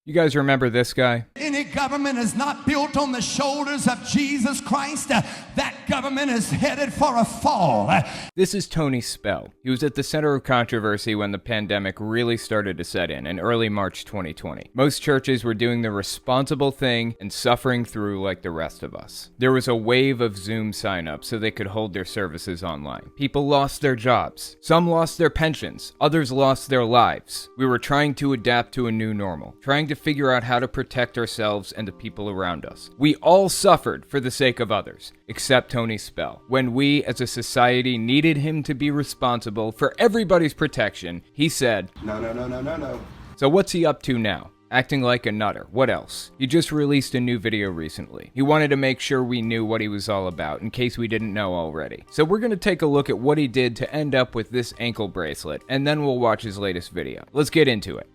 You guys remember this guy? Any government is not built on the shoulders of Jesus Christ. That government is headed for a fall. This is Tony Spell. He was at the center of controversy when the pandemic really started to set in early March 2020. Most churches were doing the responsible thing and suffering through like the rest of us. There was a wave of Zoom signups so they could hold their services online. People lost their jobs. Some lost their pensions. Others lost their lives. We were trying to adapt to a new normal, trying to figure out how to protect ourselves and the people around us. We all suffered for the sake of others, except Tony Spell. When we as a society needed him to be responsible for everybody's protection, he said, No. So what's he up to now? Acting like a nutter. What else? He just released a new video recently. He wanted to make sure we knew what he was all about, in case we didn't know already. So we're gonna take a look at what he did to end up with this ankle bracelet, and then we'll watch his latest video. Let's get into it.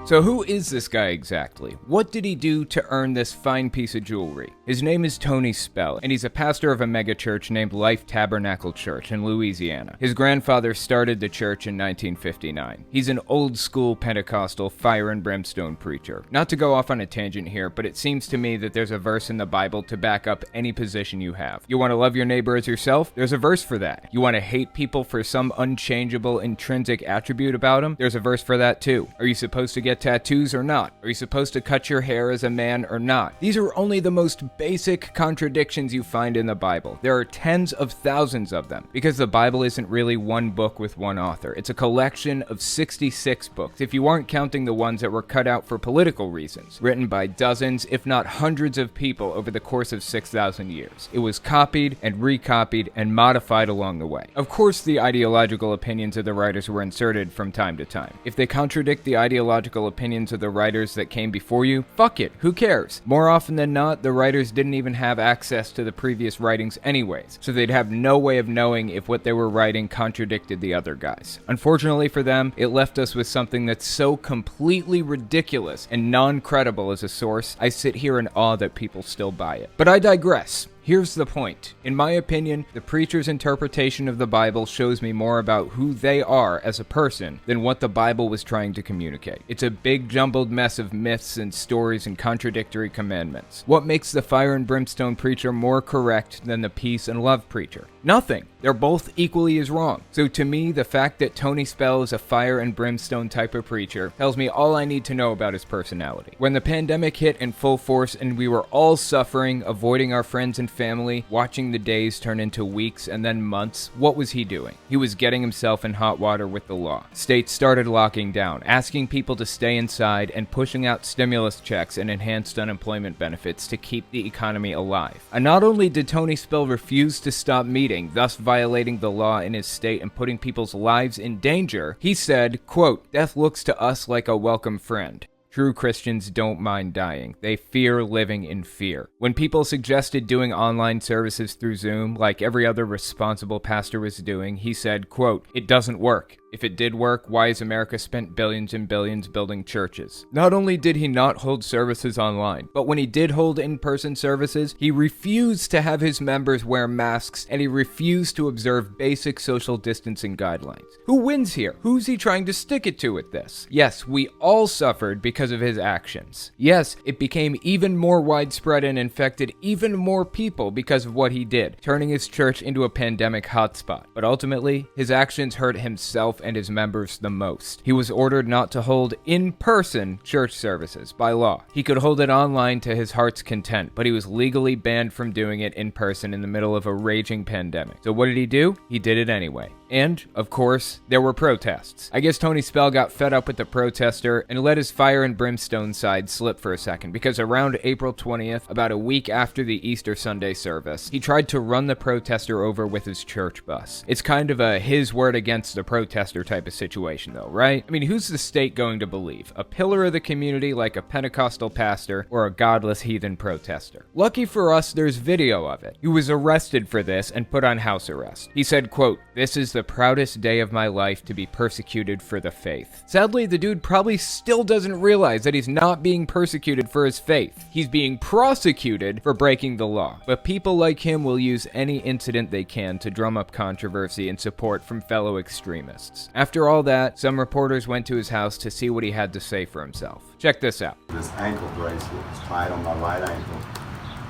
So who is this guy exactly? What did he do to earn this fine piece of jewelry? His name is Tony Spell, and he's a pastor of a megachurch named Life Tabernacle Church in Louisiana. His grandfather started the church in 1959. He's an old-school Pentecostal fire and brimstone preacher. Not to go off on a tangent here, but it seems to me that there's a verse in the Bible to back up any position you have. You want to love your neighbor as yourself? There's a verse for that. You want to hate people for some unchangeable intrinsic attribute about them? There's a verse for that too. Are you supposed to get tattoos or not? Are you supposed to cut your hair as a man or not? These are only the most basic contradictions you find in the Bible. There are tens of thousands of them, because the Bible isn't really one book with one author. It's a collection of 66 books, if you aren't counting the ones that were cut out for political reasons, written by dozens, if not hundreds of people over the course of 6,000 years. It was copied and recopied and modified along the way. Of course, the ideological opinions of the writers were inserted from time to time. If they contradict the ideological opinions of the writers that came before you, fuck it, who cares? More often than not, the writers didn't even have access to the previous writings anyways, so they'd have no way of knowing if what they were writing contradicted the other guys. Unfortunately for them, it left us with something that's so completely ridiculous and non-credible as a source, I sit here in awe that people still buy it. But I digress. Here's the point. In my opinion, the preacher's interpretation of the Bible shows me more about who they are as a person than what the Bible was trying to communicate. It's a big jumbled mess of myths and stories and contradictory commandments. What makes the fire and brimstone preacher more correct than the peace and love preacher? Nothing. They're both equally as wrong. So to me, the fact that Tony Spell is a fire and brimstone type of preacher tells me all I need to know about his personality. When the pandemic hit in full force and we were all suffering, avoiding our friends and family, watching the days turn into weeks and then months, what was he doing? He was getting himself in hot water with the law. States started locking down, asking people to stay inside and pushing out stimulus checks and enhanced unemployment benefits to keep the economy alive. And not only did Tony Spell refuse to stop meeting, thus violating the law in his state and putting people's lives in danger, he said, quote, "Death looks to us like a welcome friend. True Christians don't mind dying. They fear living in fear." When people suggested doing online services through Zoom, like every other responsible pastor was doing, he said, quote, "It doesn't work. If it did work, why has America spent billions and billions building churches?" Not only did he not hold services online, but when he did hold in-person services, he refused to have his members wear masks and he refused to observe basic social distancing guidelines. Who wins here? Who's he trying to stick it to with this? Yes, we all suffered because of his actions. Yes, it became even more widespread and infected even more people because of what he did, turning his church into a pandemic hotspot. But ultimately, his actions hurt himself and his members the most. He was ordered not to hold in-person church services by law. He could hold it online to his heart's content, but he was legally banned from doing it in person in the middle of a raging pandemic. So what did he do? He did it anyway. And, of course, there were protests. I guess Tony Spell got fed up with the protester and let his fire and brimstone side slip for a second, because around April 20th, about a week after the Easter Sunday service, he tried to run the protester over with his church bus. It's kind of a his word against the protester type of situation though, right? I mean, who's the state going to believe? A pillar of the community like a Pentecostal pastor or a godless heathen protester? Lucky for us, there's video of it. He was arrested for this and put on house arrest. He said, quote, "This is the the proudest day of my life to be persecuted for the faith. Sadly, the dude probably still doesn't realize that he's not being persecuted for his faith. He's being prosecuted for breaking the law. But people like him will use any incident they can to drum up controversy and support from fellow extremists. After all that, some reporters went to his house to see what he had to say for himself. Check this out. This ankle bracelet was tied on my right ankle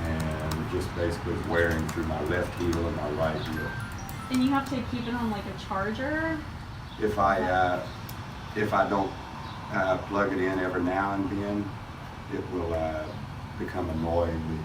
and it just basically was wearing through my left heel and my right heel. And you have to keep it on like a charger? If I don't plug it in every now and then, it will become annoying.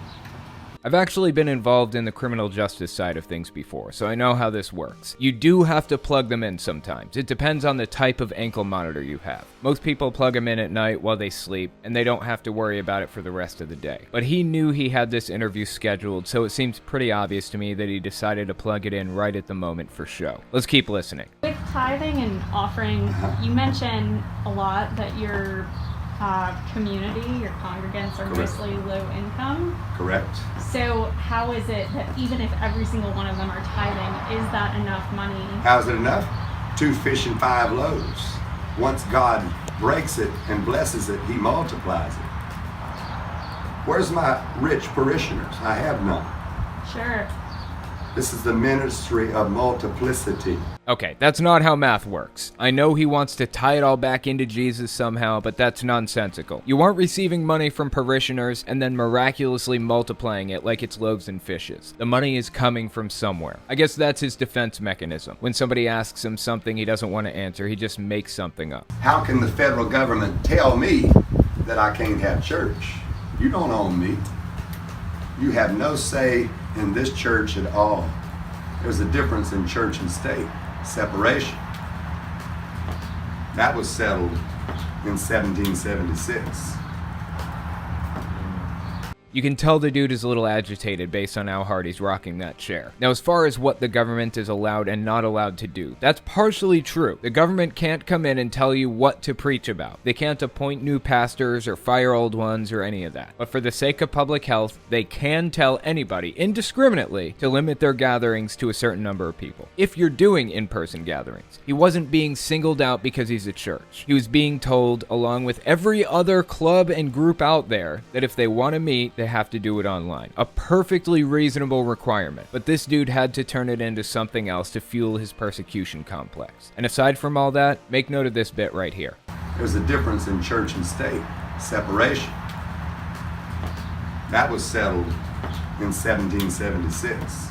I've actually been involved in the criminal justice side of things before, so I know how this works. You do have to plug them in sometimes. It depends on the type of ankle monitor you have. Most people plug them in at night while they sleep, and they don't have to worry about it for the rest of the day. But he knew he had this interview scheduled, so it seems pretty obvious to me that he decided to plug it in right at the moment for show. Let's keep listening. With tithing and offering, you mention a lot that your community, your congregants are Correct. Mostly low income. Correct. So how is it that even if every single one of them are tithing, is that enough money? How's it enough? 2 fish and 5 loaves. Once God breaks it and blesses it, he multiplies it. Where's my rich parishioners? I have none. Sure. This is the ministry of multiplicity. Okay, that's not how math works. I know he wants to tie it all back into Jesus somehow, but that's nonsensical. You aren't receiving money from parishioners and then miraculously multiplying it like it's loaves and fishes. The money is coming from somewhere. I guess that's his defense mechanism. When somebody asks him something he doesn't want to answer, he just makes something up. How can the federal government tell me that I can't have church? You don't own me. You have no say in this church at all. There's a difference in church and state. Separation. That was settled in 1776. You can tell the dude is a little agitated based on how hard he's rocking that chair. Now, as far as what the government is allowed and not allowed to do, that's partially true. The government can't come in and tell you what to preach about. They can't appoint new pastors or fire old ones or any of that. But for the sake of public health, they can tell anybody indiscriminately to limit their gatherings to a certain number of people. If you're doing in-person gatherings, he wasn't being singled out because he's a church. He was being told, along with every other club and group out there, that if they want to meet, they have to do it online. A perfectly reasonable requirement, but this dude had to turn it into something else to fuel his persecution complex. And aside from all that, make note of this bit right here. There's a difference in church and state. Separation. That was settled in 1776.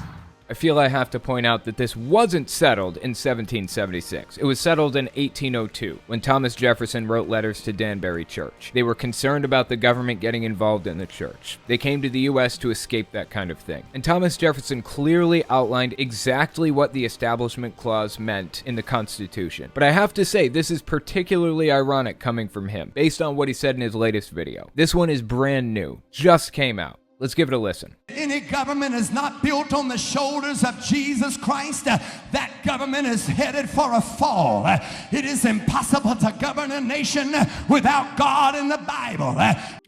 I feel I have to point out that this wasn't settled in 1776. It was settled in 1802, when Thomas Jefferson wrote letters to Danbury Church. They were concerned about the government getting involved in the church. They came to the U.S. to escape that kind of thing. And Thomas Jefferson clearly outlined exactly what the Establishment Clause meant in the Constitution. But I have to say, this is particularly ironic coming from him, based on what he said in his latest video. This one is brand new, just came out. Let's give it a listen. Any government is not built on the shoulders of Jesus Christ. That government is headed for a fall. It is impossible to govern a nation without God in the Bible.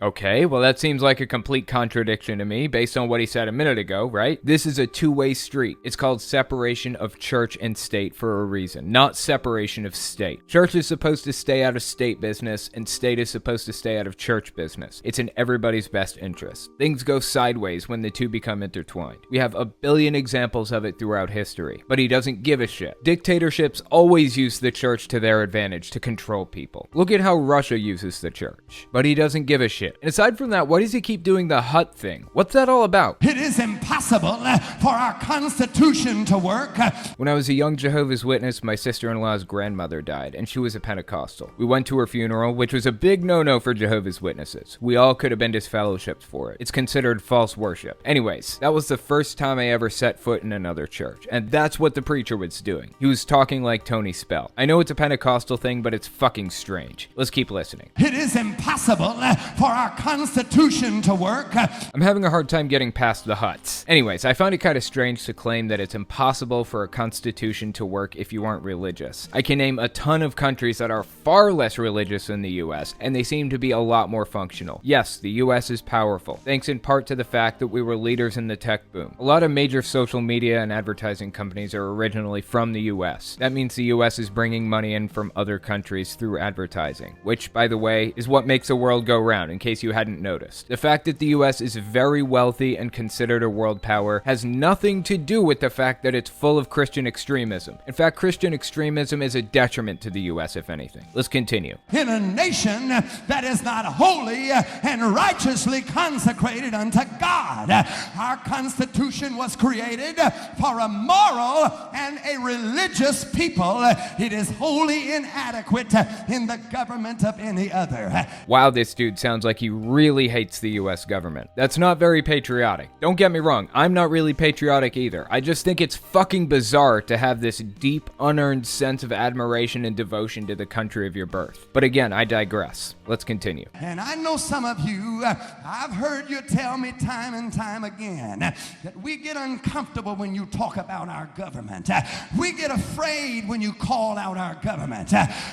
Okay, well that seems like a complete contradiction to me based on what he said a minute ago, right? This is a two-way street. It's called separation of church and state for a reason, not separation of state. Church is supposed to stay out of state business and state is supposed to stay out of church business. It's in everybody's best interest. Things go sideways when the two become intertwined. We have a billion examples of it throughout history, but he doesn't give a shit. Dictatorships always use the church to their advantage to control people. Look at how Russia uses the church, but he doesn't give a shit. And aside from that, why does he keep doing the hut thing? What's that all about? It is impossible for our Constitution to work. When I was a young Jehovah's Witness, my sister-in-law's grandmother died, and she was a Pentecostal. We went to her funeral, which was a big no-no for Jehovah's Witnesses. We all could have been disfellowshipped for it. It's considered false worship. Anyways, that was the first time I ever set foot in another church, and that's what the preacher was doing. He was talking like Tony Spell. I know it's a Pentecostal thing, but it's fucking strange. Let's keep listening. It is impossible for our Constitution to work. I'm having a hard time getting past the huts. Anyways, I find it kind of strange to claim that it's impossible for a constitution to work if you aren't religious. I can name a ton of countries that are far less religious than the US, and they seem to be a lot more functional. Yes, the US is powerful, thanks in part part to the fact that we were leaders in the tech boom. A lot of major social media and advertising companies are originally from the US. That means the US is bringing money in from other countries through advertising, which, by the way, is what makes the world go round, in case you hadn't noticed. The fact that the US is very wealthy and considered a world power has nothing to do with the fact that it's full of Christian extremism. In fact, Christian extremism is a detriment to the US, if anything. Let's continue. In a nation that is not holy and righteously consecrated unto God. Our Constitution was created for a moral and a religious people. It is wholly inadequate in the government of any other. Wow, this dude sounds like he really hates the US government. That's not very patriotic. Don't get me wrong, I'm not really patriotic either. I just think it's fucking bizarre to have this deep, unearned sense of admiration and devotion to the country of your birth. But again, I digress. Let's continue. And I know some of you, I've heard you tell me time and time again that we get uncomfortable when you talk about our government. We get afraid when you call out our government.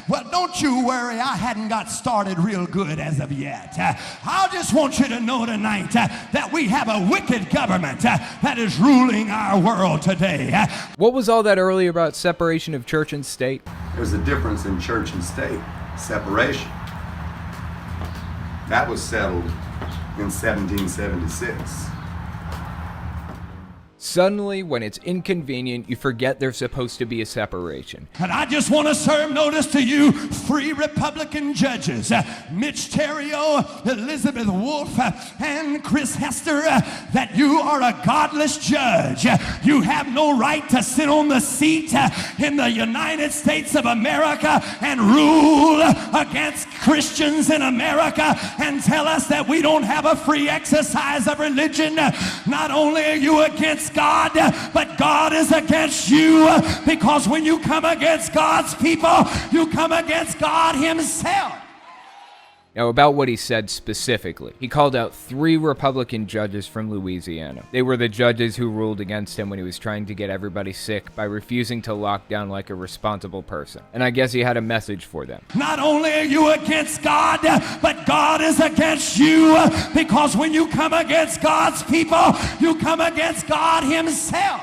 Well, don't you worry, I hadn't got started real good as of yet. I just want you to know tonight that we have a wicked government that is ruling our world today. What was all that earlier about separation of church and state? There's a difference in church and state. Separation. That was settled in 1776. Suddenly, when it's inconvenient, you forget there's supposed to be a separation. And I just want to serve notice to you, 3 Republican judges, Mitch Terrio, Elizabeth Wolfe, and Chris Hester, that you are a godless judge. You have no right to sit on the seat in the United States of America and rule against Christians in America and tell us that we don't have a free exercise of religion. Not only are you against God, but God is against you, because when you come against God's people, you come against God himself. Now, about what he said specifically, he called out 3 Republican judges from Louisiana. They were the judges who ruled against him when he was trying to get everybody sick by refusing to lock down like a responsible person. And I guess he had a message for them. Not only are you against God, but God is against you, because when you come against God's people, you come against God himself.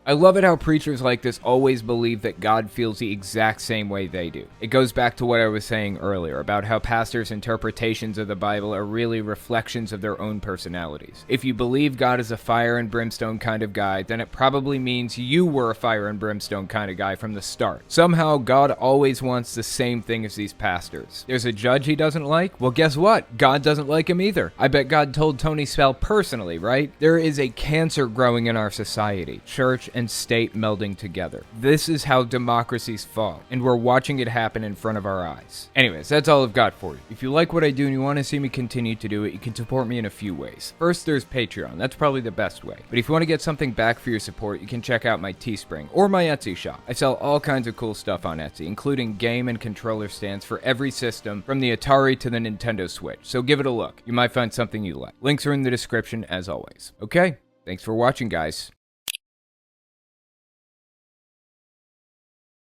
I love it how preachers like this always believe that God feels the exact same way they do. It goes back to what I was saying earlier about how pastors' interpretations of the Bible are really reflections of their own personalities. If you believe God is a fire and brimstone kind of guy, then it probably means you were a fire and brimstone kind of guy from the start. Somehow, God always wants the same thing as these pastors. There's a judge he doesn't like? Well, guess what? God doesn't like him either. I bet God told Tony Spell personally, right? There is a cancer growing in our society. Church and state melding together. This is how democracies fall, and we're watching it happen in front of our eyes. Anyways, that's all I've got for you. If you like what I do and you want to see me continue to do it, you can support me in a few ways. First, there's Patreon. That's probably the best way. But if you want to get something back for your support, you can check out my Teespring or my Etsy shop. I sell all kinds of cool stuff on Etsy, including game and controller stands for every system, from the Atari to the Nintendo Switch. So give it a look. You might find something you like. Links are in the description as always. Okay? Thanks for watching, guys.